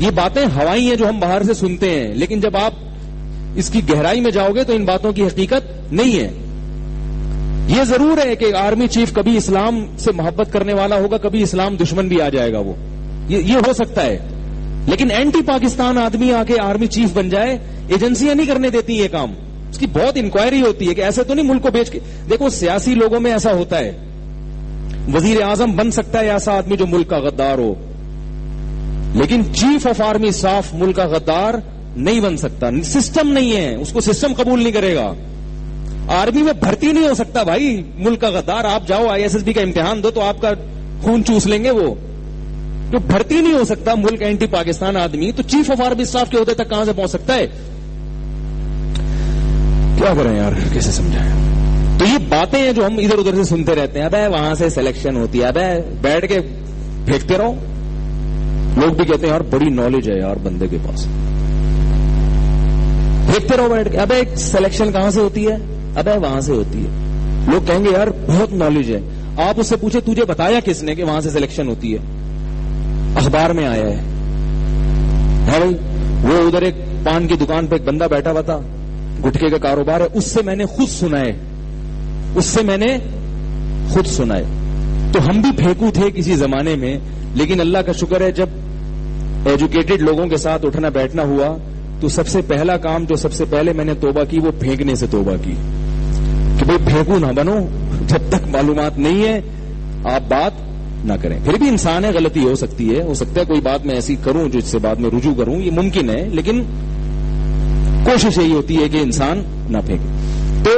یہ باتیں ہوائی ہیں جو ہم باہر سے سنتے ہیں، لیکن جب آپ اس کی گہرائی میں جاؤ گے تو ان باتوں کی حقیقت نہیں ہے. یہ ضرور ہے کہ آرمی چیف کبھی اسلام سے محبت کرنے والا ہوگا، کبھی اسلام دشمن بھی آ جائے گا. وہ یہ ہو سکتا ہے. لیکن اینٹی پاکستان آدمی آ کے آرمی چیف بن جائے, ایجنسیاں نہیں کرنے دیتی یہ کام. اس کی بہت انکوائری ہوتی ہے کہ ایسے تو نہیں ملک کو بیچ کے. دیکھو سیاسی لوگوں میں ایسا ہوتا ہے, وزیر اعظم بن سکتا ہے ایسا آدمی جو ملک کا غدار ہو, لیکن چیف آف آرمی اسٹاف ملک کا غدار نہیں بن سکتا. سسٹم نہیں ہے, اس کو سسٹم قبول نہیں کرے گا. آرمی میں بھرتی نہیں ہو سکتا بھائی ملک کا غدار. آپ جاؤ ISSB کا امتحان دو تو آپ کا خون چوس لیں گے وہ. جو بھرتی نہیں ہو سکتا ملک اینٹی پاکستان آدمی, تو چیف آف آرمی اسٹاف کے عہدے تک کہاں سے پہنچ سکتا ہے؟ کیا کریں یار, کیسے سمجھائیں؟ تو یہ باتیں ہیں جو ہم ادھر ادھر سے سنتے رہتے ہیں. ابے وہاں سے سلیکشن ہوتی ہے, ابے بیٹھ کے پھینکتے رہو. لوگ بھی کہتے ہیں یار بڑی نالج ہے یار بندے کے پاس, پھینکتے رہو بیٹھ کے. ابے سلیکشن کہاں سے ہوتی ہے؟ ابے وہاں سے ہوتی ہے. لوگ کہیں گے یار بہت نالج ہے. آپ اس سے پوچھے تجھے بتایا کس نے کہ وہاں سے سلیکشن ہوتی ہے؟ اخبار میں آیا ہے بھائی. وہ ادھر ایک پان کی دکان پہ ایک بندہ بیٹھا ہوا تھا, گٹکے کا کاروبار ہے, اس سے میں نے خود سنا ہے, اس سے میں نے خود سنا ہے. تو ہم بھی پھینکو تھے کسی زمانے میں, لیکن اللہ کا شکر ہے جب ایجوکیٹڈ لوگوں کے ساتھ اٹھنا بیٹھنا ہوا تو سب سے پہلا کام جو سب سے پہلے میں نے توبہ کی وہ پھینکنے سے توبہ کی کہ بھائی پھینکو نہ بنو, جب تک معلومات نہیں ہے آپ بات نہ کریں. پھر بھی انسان ہے, غلطی ہو سکتی ہے, ہو سکتا ہے کوئی بات میں ایسی کروں جو اس سے بعد میں رجوع کروں, یہ ممکن ہے, لیکن کوشش یہی ہوتی ہے کہ انسان نہ پھینکے. تو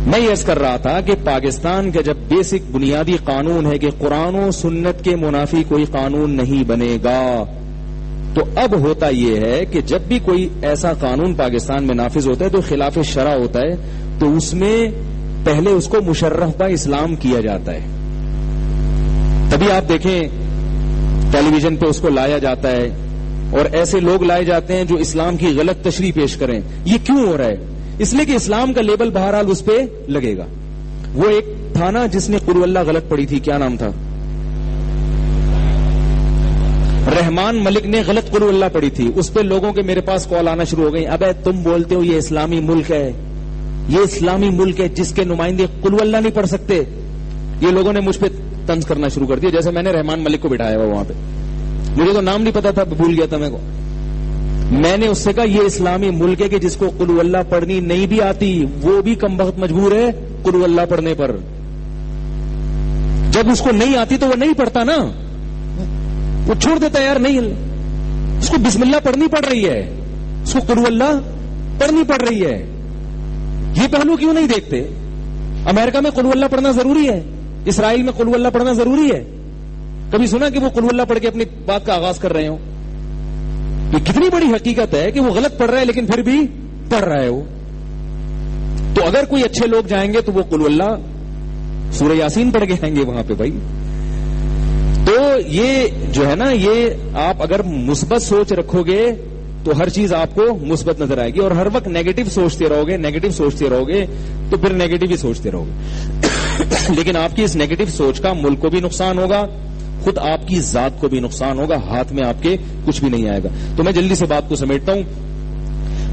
میں یہ عرض کر رہا تھا کہ پاکستان کا جب بیسک بنیادی قانون ہے کہ قرآن و سنت کے منافی کوئی قانون نہیں بنے گا, تو اب ہوتا یہ ہے کہ جب بھی کوئی ایسا قانون پاکستان میں نافذ ہوتا ہے تو خلاف شرع ہوتا ہے, تو اس میں پہلے اس کو مشرف با اسلام کیا جاتا ہے. تبھی آپ دیکھیں ٹیلی ویژن پہ اس کو لایا جاتا ہے, اور ایسے لوگ لائے جاتے ہیں جو اسلام کی غلط تشریح پیش کریں. یہ کیوں ہو رہا ہے؟ اس لیے کہ اسلام کا لیبل بہرحال اس پہ لگے گا. وہ ایک تھا نا جس نے قل اللہ غلط پڑھی تھی, کیا نام تھا؟ رحمان ملک نے غلط قل اللہ پڑھی تھی. اس پہ لوگوں کے میرے پاس کال آنا شروع ہو گئی, ابے تم بولتے ہو یہ اسلامی ملک ہے, یہ اسلامی ملک ہے جس کے نمائندے قل اللہ نہیں پڑھ سکتے. یہ لوگوں نے مجھ پہ طنز کرنا شروع کر دیا, جیسے میں نے رحمان ملک کو بٹھایا ہوا وہاں پہ. مجھے تو نام نہیں پتا تھا, بھول گیا تھا میں کو. میں نے اس سے کہا یہ اسلامی ملک ہے کہ جس کو قل اللہ پڑھنی نہیں بھی آتی وہ بھی کم وقت مجبور ہے قل اللہ پڑھنے پر. جب اس کو نہیں آتی تو وہ نہیں پڑھتا نا, وہ چھوڑ دیتا ہے یار, نہیں اس کو بسم اللہ پڑھنی پڑ رہی ہے, اس کو قل اللہ پڑھنی پڑ رہی ہے. یہ پہلو کیوں نہیں دیکھتے؟ امریکہ میں قل اللہ پڑھنا ضروری ہے, اسرائیل میں قل اللہ پڑھنا ضروری ہے. کبھی سنا کہ وہ قل اللہ پڑھ کے اپنی بات کا آغاز کر رہے ہوں؟ یہ کتنی بڑی حقیقت ہے کہ وہ غلط پڑھ رہا ہے لیکن پھر بھی پڑھ رہا ہے وہ. تو اگر کوئی اچھے لوگ جائیں گے تو وہ قل اللہ سورہ یاسین پڑھ کے آئیں گے وہاں پہ بھائی. تو یہ جو ہے نا, یہ آپ اگر مثبت سوچ رکھو گے تو ہر چیز آپ کو مثبت نظر آئے گی, اور ہر وقت نیگیٹو سوچتے رہو گے تو پھر نیگیٹو ہی سوچتے رہو گے. لیکن آپ کی اس نیگیٹو سوچ کا ملک کو بھی نقصان ہوگا, خود آپ کی ذات کو بھی نقصان ہوگا, ہاتھ میں آپ کے کچھ بھی نہیں آئے گا. تو میں جلدی سے بات کو سمیٹتا ہوں.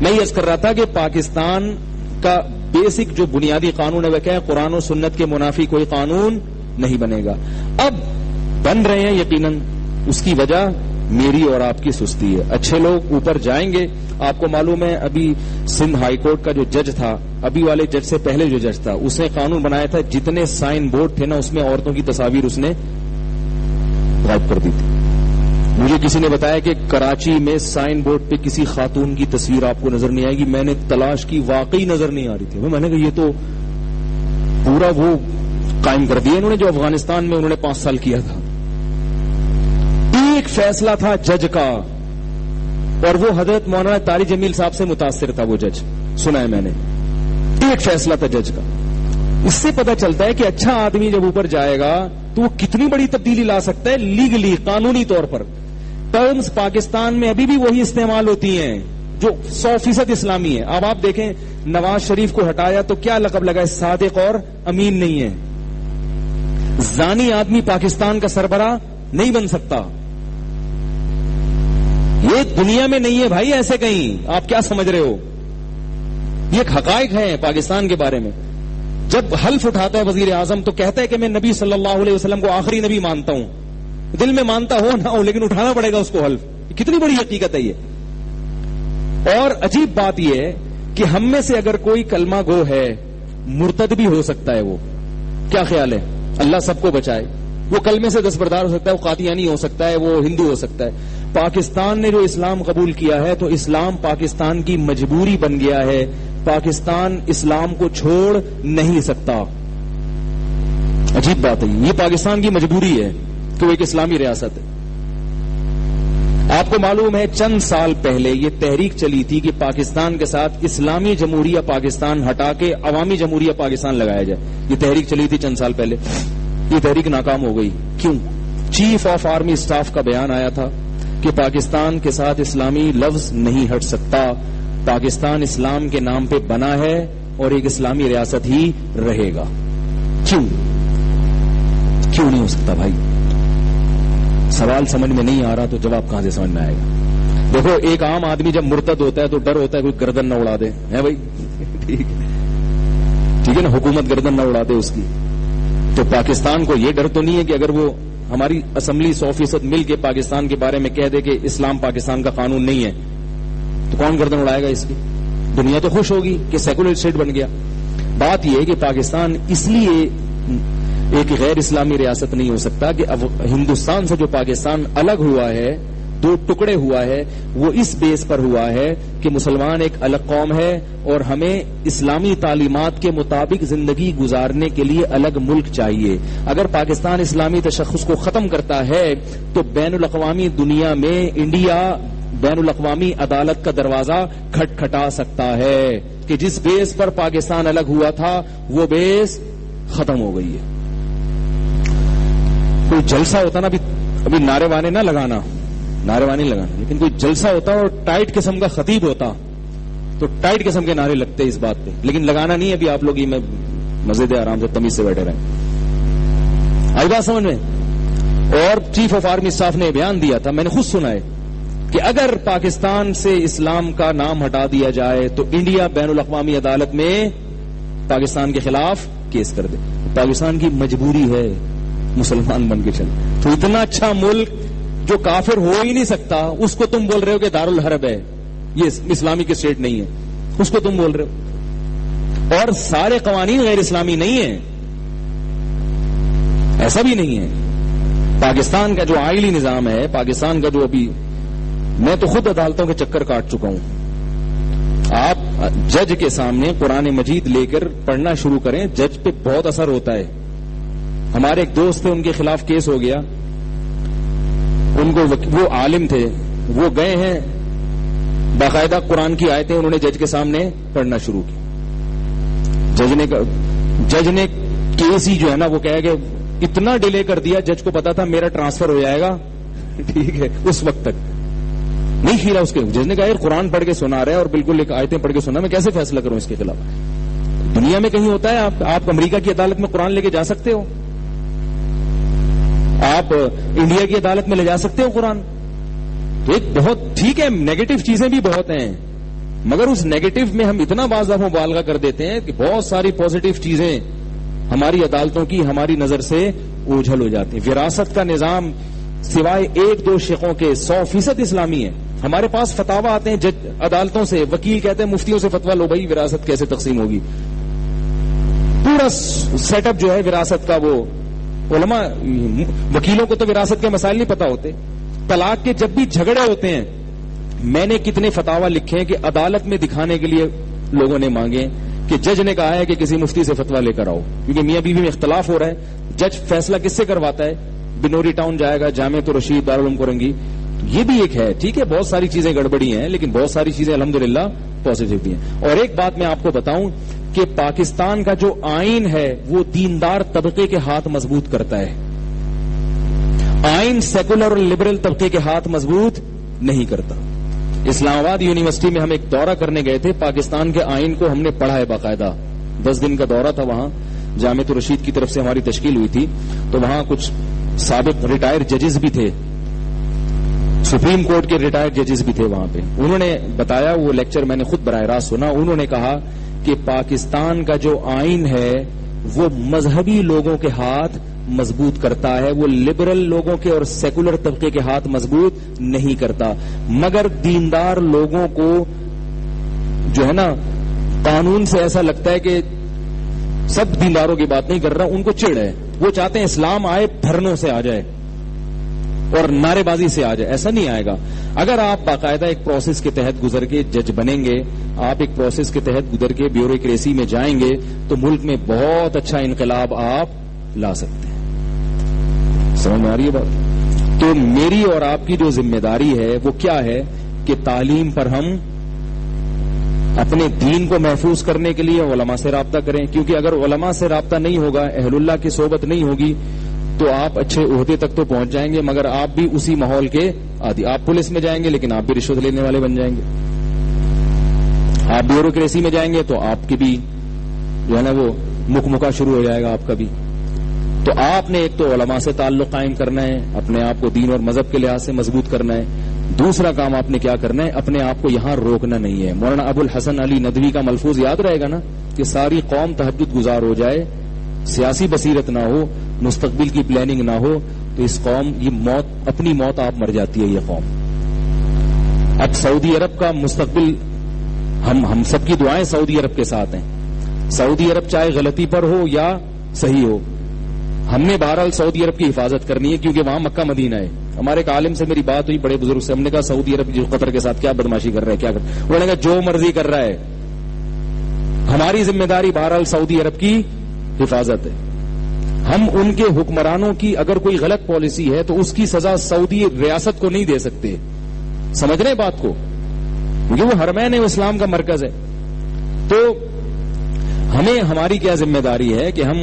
میں یہ عرض کر رہا تھا کہ پاکستان کا بیسک جو بنیادی قانون ہے وہ کیا ہے؟ قرآن و سنت کے منافی کوئی قانون نہیں بنے گا. اب بن رہے ہیں یقیناً, اس کی وجہ میری اور آپ کی سستی ہے. اچھے لوگ اوپر جائیں گے. آپ کو معلوم ہے ابھی سندھ ہائی کورٹ کا جو جج تھا, ابھی والے جج سے پہلے جو جج تھا, اس نے قانون بنایا تھا جتنے سائن بورڈ تھے نا اس میں عورتوں کی تصاویر اس نے غائب کر دی تھی. مجھے کسی نے بتایا کہ کراچی میں سائن بورڈ پہ کسی خاتون کی تصویر آپ کو نظر نہیں آئے گی. میں نے تلاش کی, واقعی نظر نہیں آ رہی تھی. میں نے کہا یہ تو پورا وہ قائم کر دیا انہوں نے جو افغانستان میں انہوں نے 5 سال کیا تھا. ایک فیصلہ تھا جج کا, اور وہ حضرت مولانا طارق جمیل صاحب سے متاثر تھا وہ جج, سنا ہے میں نے. ایک فیصلہ تھا جج کا. اس سے پتہ چلتا ہے کہ اچھا آدمی جب اوپر جائے گا تو وہ کتنی بڑی تبدیلی لا سکتا ہے لیگلی, قانونی طور پر. ٹرمز پاکستان میں ابھی بھی وہی استعمال ہوتی ہیں جو 100% اسلامی ہے. اب آپ دیکھیں نواز شریف کو ہٹایا تو کیا لقب لگا ہے؟ صادق اور امین نہیں ہے. زانی آدمی پاکستان کا سربراہ نہیں بن سکتا. یہ دنیا میں نہیں ہے بھائی ایسے کہیں. آپ کیا سمجھ رہے ہو؟ یہ ایک حقائق ہے پاکستان کے بارے میں. جب حلف اٹھاتا ہے وزیر اعظم تو کہتا ہے کہ میں نبی صلی اللہ علیہ وسلم کو آخری نبی مانتا ہوں. دل میں مانتا ہو نہ ہو لیکن اٹھانا پڑے گا اس کو حلف. کتنی بڑی حقیقت ہے یہ. اور عجیب بات یہ ہے کہ ہم میں سے اگر کوئی کلمہ گو ہے مرتد بھی ہو سکتا ہے. وہ کیا خیال ہے؟ اللہ سب کو بچائے. وہ کلمے سے دستبردار ہو سکتا ہے, وہ قادیانی ہو سکتا ہے, وہ ہندو ہو سکتا ہے. پاکستان نے جو اسلام قبول کیا ہے تو اسلام پاکستان کی مجبوری بن گیا ہے. پاکستان اسلام کو چھوڑ نہیں سکتا. عجیب بات ہے, یہ پاکستان کی مجبوری ہے کہ وہ ایک اسلامی ریاست ہے. آپ کو معلوم ہے چند سال پہلے یہ تحریک چلی تھی کہ پاکستان کے ساتھ اسلامی جمہوریہ پاکستان ہٹا کے عوامی جمہوریہ پاکستان لگایا جائے. یہ تحریک چلی تھی چند سال پہلے. یہ تحریک ناکام ہو گئی. کیوں؟ چیف آف آرمی اسٹاف کا بیان آیا تھا کہ پاکستان کے ساتھ اسلامی لفظ نہیں ہٹ سکتا. پاکستان اسلام کے نام پہ بنا ہے اور ایک اسلامی ریاست ہی رہے گا. کیوں نہیں ہو سکتا بھائی؟ سوال سمجھ میں نہیں آ رہا تو جواب کہاں سے سمجھ میں آئے گا؟ دیکھو, ایک عام آدمی جب مرتد ہوتا ہے تو ڈر ہوتا ہے کوئی گردن نہ اڑا دے, ہے بھائی؟ ٹھیک ہے نا, حکومت گردن نہ اڑا دے اس کی. تو پاکستان کو یہ ڈر تو نہیں ہے کہ اگر وہ ہماری اسمبلی 100% مل کے پاکستان کے بارے میں کہہ دے کہ اسلام پاکستان کا قانون نہیں ہے تو کون گردن اڑائے گا اس کی؟ دنیا تو خوش ہوگی کہ سیکولر اسٹیٹ بن گیا. بات یہ ہے کہ پاکستان اس لیے ایک غیر اسلامی ریاست نہیں ہو سکتا کہ اب ہندوستان سے جو پاکستان الگ ہوا ہے, دو ٹکڑے ہوا ہے, وہ اس بیس پر ہوا ہے کہ مسلمان ایک الگ قوم ہے اور ہمیں اسلامی تعلیمات کے مطابق زندگی گزارنے کے لیے الگ ملک چاہیے. اگر پاکستان اسلامی تشخص کو ختم کرتا ہے تو بین الاقوامی دنیا میں انڈیا بین الاقوامی عدالت کا دروازہ کھٹکھٹا سکتا ہے کہ جس بیس پر پاکستان الگ ہوا تھا وہ بیس ختم ہو گئی ہے. کوئی جلسہ ہوتا نا, ابھی نعرے وانے نہ لگانا, نعرے وانے لگانا, لیکن کوئی جلسہ ہوتا اور ٹائٹ قسم کا خطیب ہوتا تو ٹائٹ قسم کے نعرے لگتے اس بات پہ, لیکن لگانا نہیں. ابھی آپ لوگ ہی میں مزے دے آرام سے تمیز سے بیٹھے رہے. آئی بات سمجھ میں؟ اور چیف آف آرمی اسٹاف نے بیان دیا تھا, میں نے خود سنا ہے, کہ اگر پاکستان سے اسلام کا نام ہٹا دیا جائے تو انڈیا بین الاقوامی عدالت میں پاکستان کے خلاف کیس کر دے. پاکستان کی مجبوری ہے مسلمان بن کے چل. تو اتنا اچھا ملک جو کافر ہو ہی نہیں سکتا اس کو تم بول رہے ہو کہ دارالحرب ہے, یہ اسلامک اسٹیٹ نہیں ہے, اس کو تم بول رہے ہو. اور سارے قوانین غیر اسلامی نہیں ہیں, ایسا بھی نہیں ہے. پاکستان کا جو آئلی نظام ہے, پاکستان کا جو ابھی, میں تو خود عدالتوں کے چکر کاٹ چکا ہوں. آپ جج کے سامنے قرآن مجید لے کر پڑھنا شروع کریں, جج پہ بہت اثر ہوتا ہے. ہمارے ایک دوست تھے, ان کے خلاف کیس ہو گیا, ان کو وہ عالم تھے, وہ گئے ہیں باقاعدہ قرآن کی آیتیں انہوں نے جج کے سامنے پڑھنا شروع کی. جج نے کیس ہی جو ہے نا وہ کہا کہ اتنا ڈیلے کر دیا, جج کو پتا تھا میرا ٹرانسفر ہو جائے گا, ٹھیک ہے, اس وقت تک نہیں کھیلا اس کے. جج نے کہا یار قرآن پڑھ کے سنا رہا ہے اور بالکل ایک آیتیں پڑھ کے سنا, میں کیسے فیصلہ کروں اس کے خلاف؟ دنیا میں کہیں ہوتا ہے آپ امریکہ کی عدالت میں قرآن لے کے جا سکتے ہو؟ آپ انڈیا کی عدالت میں لے جا سکتے ہو قرآن؟ تو ایک بہت ٹھیک ہے, نیگیٹو چیزیں بھی بہت ہیں, مگر اس نیگیٹو میں ہم اتنا بعض دفعہ مبالغہ کر دیتے ہیں کہ بہت ساری پازیٹو چیزیں ہماری عدالتوں کی ہماری نظر سے اوجھل ہو جاتی ہیں. وراثت کا نظام سوائے ایک دو شیخوں کے 100% اسلامی ہے. ہمارے پاس فتاوا آتے ہیں جج عدالتوں سے, وکیل کہتے ہیں مفتیوں سے فتوا لو بھائی وراثت کیسے تقسیم ہوگی. پورا سیٹ اپ جو ہے وراثت کا, وہ علماء وکیلوں کو تو وراثت کے مسائل نہیں پتا ہوتے. طلاق کے جب بھی جھگڑے ہوتے ہیں, میں نے کتنے فتاوا لکھے ہیں کہ عدالت میں دکھانے کے لیے لوگوں نے مانگے کہ جج نے کہا ہے کہ کسی مفتی سے فتوا لے کر آؤ, کیونکہ میاں بیوی میں اختلاف ہو رہا ہے. جج فیصلہ کس سے کرواتا ہے؟ بنوری ٹاؤن جائے گا, جامعۃ الرشید, دارالعلوم کورنگی. یہ بھی ایک ہے, ٹھیک ہے, بہت ساری چیزیں گڑبڑی ہیں لیکن بہت ساری چیزیں الحمدللہ پازیٹو بھی ہیں. اور ایک بات میں آپ کو بتاؤں کہ پاکستان کا جو آئین ہے وہ دیندار طبقے کے ہاتھ مضبوط کرتا ہے. آئین سیکولر اور لبرل طبقے کے ہاتھ مضبوط نہیں کرتا. اسلام آباد یونیورسٹی میں ہم ایک دورہ کرنے گئے تھے, پاکستان کے آئین کو ہم نے پڑھا ہے باقاعدہ. 10 دن کا دورہ تھا, وہاں جامعۃ الرشید کی طرف سے ہماری تشکیل ہوئی تھی, تو وہاں کچھ سابق ریٹائرڈ ججز بھی تھے, سپریم کورٹ کے ریٹائرڈ ججز بھی تھے وہاں پہ. انہوں نے بتایا, وہ لیکچر میں نے خود براہ راست سنا, انہوں نے کہا کہ پاکستان کا جو آئین ہے وہ مذہبی لوگوں کے ہاتھ مضبوط کرتا ہے، وہ لبرل لوگوں کے اور سیکولر طبقے کے ہاتھ مضبوط نہیں کرتا، مگر دیندار لوگوں کو جو ہے نا قانون سے ایسا لگتا ہے کہ سب دینداروں کی بات نہیں کر رہا، ان کو چڑ ہے، وہ چاہتے ہیں اسلام آئے دھرنوں سے آ جائے اور نعرے بازی سے آ جائے. ایسا نہیں آئے گا. اگر آپ باقاعدہ ایک پروسیس کے تحت گزر کے جج بنیں گے، آپ ایک پروسیس کے تحت گزر کے بیوروکریسی میں جائیں گے تو ملک میں بہت اچھا انقلاب آپ لا سکتے ہیں. سمجھ میں آ رہی ہے بات؟ تو میری اور آپ کی جو ذمہ داری ہے وہ کیا ہے کہ تعلیم پر ہم اپنے دین کو محفوظ کرنے کے لیے علماء سے رابطہ کریں، کیونکہ اگر علماء سے رابطہ نہیں ہوگا، اہل اللہ کی صحبت نہیں ہوگی تو آپ اچھے عہدے تک تو پہنچ جائیں گے مگر آپ بھی اسی ماحول کے عادی. آپ پولیس میں جائیں گے لیکن آپ بھی رشوت لینے والے بن جائیں گے. آپ بیوروکریسی میں جائیں گے تو آپ کی بھی جو ہے نا وہ مکمکا شروع ہو جائے گا آپ کا بھی. تو آپ نے ایک تو علماء سے تعلق قائم کرنا ہے، اپنے آپ کو دین اور مذہب کے لحاظ سے مضبوط کرنا ہے. دوسرا کام آپ نے کیا کرنا ہے، اپنے آپ کو یہاں روکنا نہیں ہے. مولانا ابو الحسن علی ندوی کا ملفوظ یاد رہے گا نا کہ ساری قوم تہجد گزار ہو جائے، سیاسی بصیرت نہ ہو، مستقبل کی پلاننگ نہ ہو تو اس قوم یہ موت اپنی موت آپ مر جاتی ہے یہ قوم. اب سعودی عرب کا مستقبل ہم سب کی دعائیں سعودی عرب کے ساتھ ہیں. سعودی عرب چاہے غلطی پر ہو یا صحیح ہو، ہم نے بہرحال سعودی عرب کی حفاظت کرنی ہے کیونکہ وہاں مکہ مدینہ ہے. ہمارے ایک عالم سے میری بات ہوئی، بڑے بزرگ سے، ہم نے کہا سعودی عرب جو قطر کے ساتھ کیا بدماشی کر رہا ہے، کیا کر رہا ہے؟ انہوں نے کہا جو مرضی کر رہا ہے، ہماری ذمہ داری بہرحال سعودی عرب کی حفاظت ہے. ہم ان کے حکمرانوں کی اگر کوئی غلط پالیسی ہے تو اس کی سزا سعودی ریاست کو نہیں دے سکتے. سمجھ رہے بات کو؟ کیونکہ وہ حرمین ہے، وہ اسلام کا مرکز ہے. تو ہمیں ہماری کیا ذمہ داری ہے کہ ہم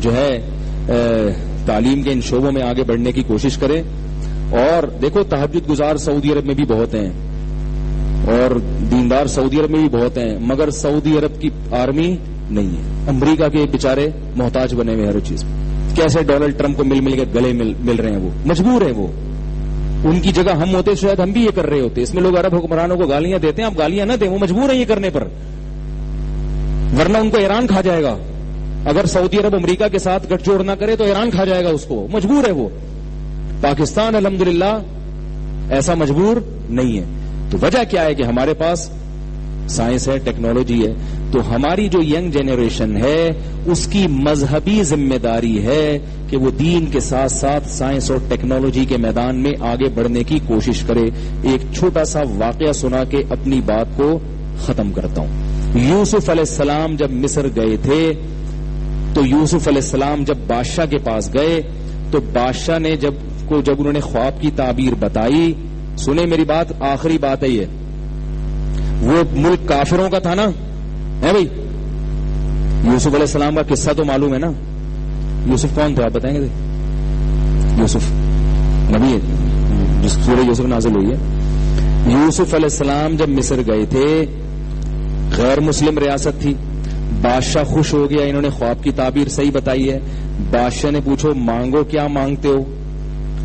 جو ہے تعلیم کے ان شعبوں میں آگے بڑھنے کی کوشش کریں. اور دیکھو تہجد گزار سعودی عرب میں بھی بہت ہیں اور دیندار سعودی عرب میں بھی بہت ہیں، مگر سعودی عرب کی آرمی نہیں ہے. امریکہ کے بیچارے محتاج بنے ہوئے ہر چیز میں. کیسے ڈونلڈ ٹرمپ کو مل کے گلے مل رہے ہیں، وہ مجبور ہیں. وہ ان کی جگہ ہم ہوتے شاید ہم بھی یہ کر رہے ہوتے. اس میں لوگ عرب حکمرانوں کو گالیاں دیتے ہیں، آپ گالیاں نہ دیں، وہ مجبور ہیں یہ کرنے پر، ورنہ ان کو ایران کھا جائے گا. اگر سعودی عرب امریکہ کے ساتھ گٹھ جوڑ نہ کرے تو ایران کھا جائے گا اس کو، مجبور ہے وہ. پاکستان الحمدللہ ایسا مجبور نہیں ہے. تو وجہ کیا ہے کہ ہمارے پاس سائنس ہے، ٹیکنالوجی ہے. تو ہماری جو ینگ جنریشن ہے اس کی مذہبی ذمہ داری ہے کہ وہ دین کے ساتھ ساتھ سائنس اور ٹیکنالوجی کے میدان میں آگے بڑھنے کی کوشش کرے. ایک چھوٹا سا واقعہ سنا کے اپنی بات کو ختم کرتا ہوں. یوسف علیہ السلام جب مصر گئے تھے تو یوسف علیہ السلام جب بادشاہ کے پاس گئے تو بادشاہ نے جب انہوں نے خواب کی تعبیر بتائی، سنیں میری بات، آخری بات ہے یہ، وہ ملک کافروں کا تھا نا، ہے بھائی. یوسف علیہ السلام کا قصہ تو معلوم ہے نا. یوسف کون تھے آپ بتائیں گے؟ یوسف نبی ہے جس سورہ یوسف نازل ہوئی ہے. یوسف علیہ السلام جب مصر گئے تھے، غیر مسلم ریاست تھی، بادشاہ خوش ہو گیا، انہوں نے خواب کی تعبیر صحیح بتائی ہے. بادشاہ نے پوچھو مانگو کیا مانگتے ہو.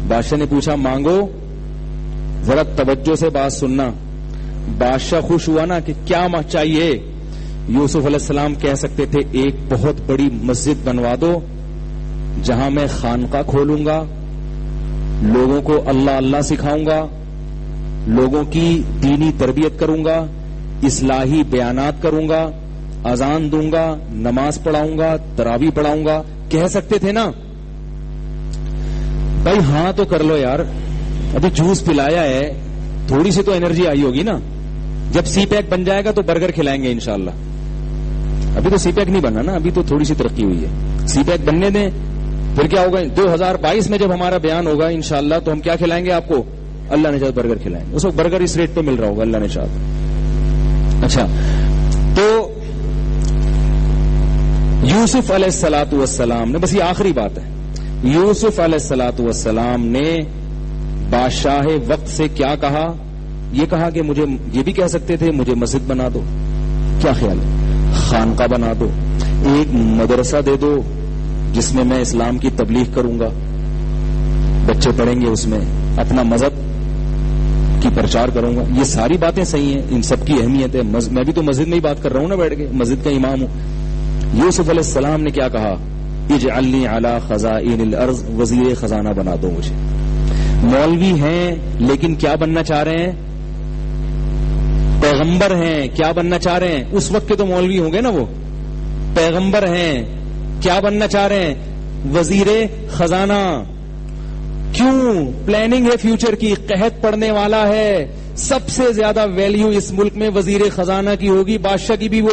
بادشاہ نے پوچھا مانگو، ذرا توجہ سے بات سننا. بادشاہ خوش ہوا نا کہ کیا چاہیے. یوسف علیہ السلام کہہ سکتے تھے ایک بہت بڑی مسجد بنوا دو جہاں میں خانقاہ کھولوں گا، لوگوں کو اللہ اللہ سکھاؤں گا، لوگوں کی دینی تربیت کروں گا، اصلاحی بیانات کروں گا، اذان دوں گا، نماز پڑھاؤں گا، تراویح پڑھاؤں گا. کہہ سکتے تھے نا بھائی. ہاں تو کر لو یار، ابھی جوس پلایا ہے، تھوڑی سی تو انرجی آئی ہوگی نا. جب سی پیک بن جائے گا تو برگر کھلائیں گے انشاءاللہ. ابھی تو سی پیک نہیں بنا نا، ابھی تو تھوڑی سی ترقی ہوئی ہے. سی پیک بننے دیں، پھر کیا ہوگا 2022 میں جب ہمارا بیان ہوگا انشاءاللہ تو ہم کیا کھلائیں گے آپ کو؟ اللہ نے چاہا برگر کھلائیں گے. اس وقت برگر اس ریٹ پہ مل رہا ہوگا اللہ نے چاہا. اچھا، تو یوسف علیہ الصلوۃ والسلام نے، بس یہ آخری بات ہے، یوسف علیہ الصلوۃ والسلام نے بادشاہ وقت سے کیا کہا؟ یہ کہا کہ مجھے، یہ بھی کہہ سکتے تھے مجھے مسجد بنا دو، کیا خیال ہے، خانقاہ بنا دو، ایک مدرسہ دے دو جس میں میں اسلام کی تبلیغ کروں گا، بچے پڑھیں گے اس میں، اپنا مذہب کی پرچار کروں گا. یہ ساری باتیں صحیح ہیں، ان سب کی اہمیت ہے. میں بھی تو مسجد میں ہی بات کر رہا ہوں نا بیٹھ کے، مسجد کا امام ہوں. یوسف علیہ السلام نے کیا کہا؟ اجعلنی علی خزائن الارض، وزیر خزانہ بنا دو مجھے. مولوی ہیں لیکن کیا بننا چاہ رہے ہیں؟ پیغمبر ہیں، کیا بننا چاہ رہے ہیں؟ اس وقت کے تو مولوی ہوں گے نا، وہ پیغمبر ہیں، کیا بننا چاہ رہے ہیں؟ وزیر خزانہ. کیوں؟ پلاننگ ہے فیوچر کی، قحط پڑنے والا ہے، سب سے زیادہ ویلیو اس ملک میں وزیر خزانہ کی ہوگی، بادشاہ کی بھی وہ